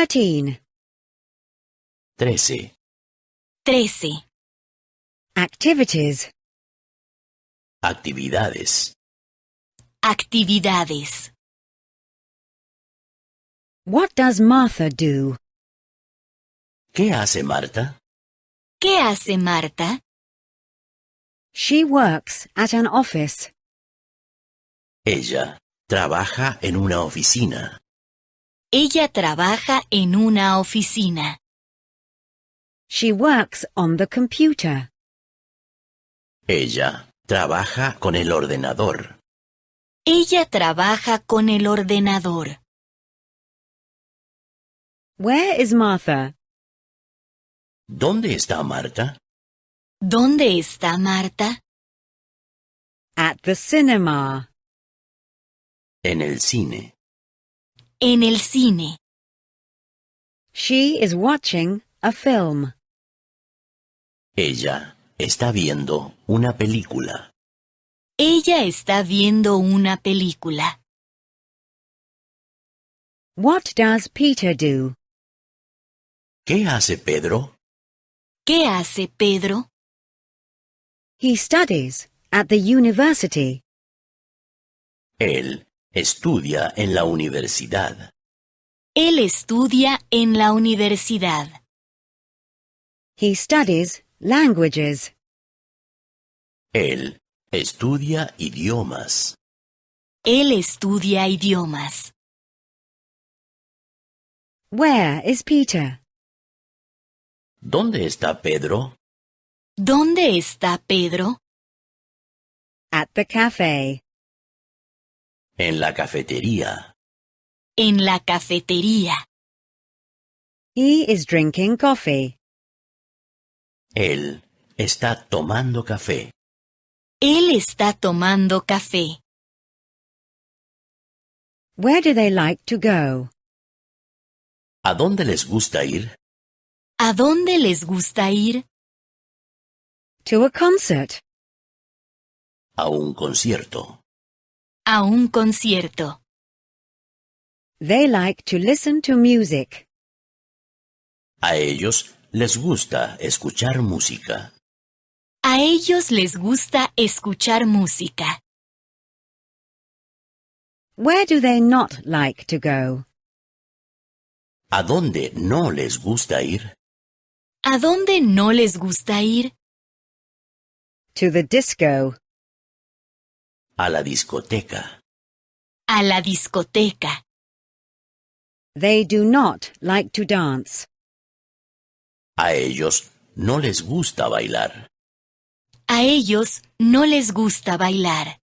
13. 13. 13. Activities. Actividades. Actividades. What does Martha do? ¿Qué hace Marta? ¿Qué hace Marta? She works at an office. Ella trabaja en una oficina. Ella trabaja en una oficina. She works on the computer. Ella trabaja con el ordenador. Ella trabaja con el ordenador. Where is Martha? ¿Dónde está Marta? ¿Dónde está Marta? At the cinema. En el cine. En el cine. She is watching a film. Ella está viendo una película. Ella está viendo una película. What does Peter do? ¿Qué hace Pedro? ¿Qué hace Pedro? He studies at the university. Él estudia en la universidad. Él estudia en la universidad. He studies languages. Él estudia idiomas. Él estudia idiomas. Where is Peter? ¿Dónde está Pedro? ¿Dónde está Pedro? At the cafe. En la cafetería. En la cafetería. He is drinking coffee. Él está tomando café. Él está tomando café. Where do they like to go? ¿A dónde les gusta ir? ¿A dónde les gusta ir? To a concert. A un concierto. A un concierto. They like to listen to music. A ellos les gusta escuchar música. A ellos les gusta escuchar música. Where do they not like to go? ¿A dónde no les gusta ir? ¿A dónde no les gusta ir? To the disco. A la discoteca. A la discoteca. They do not like to dance. A ellos no les gusta bailar. A ellos no les gusta bailar.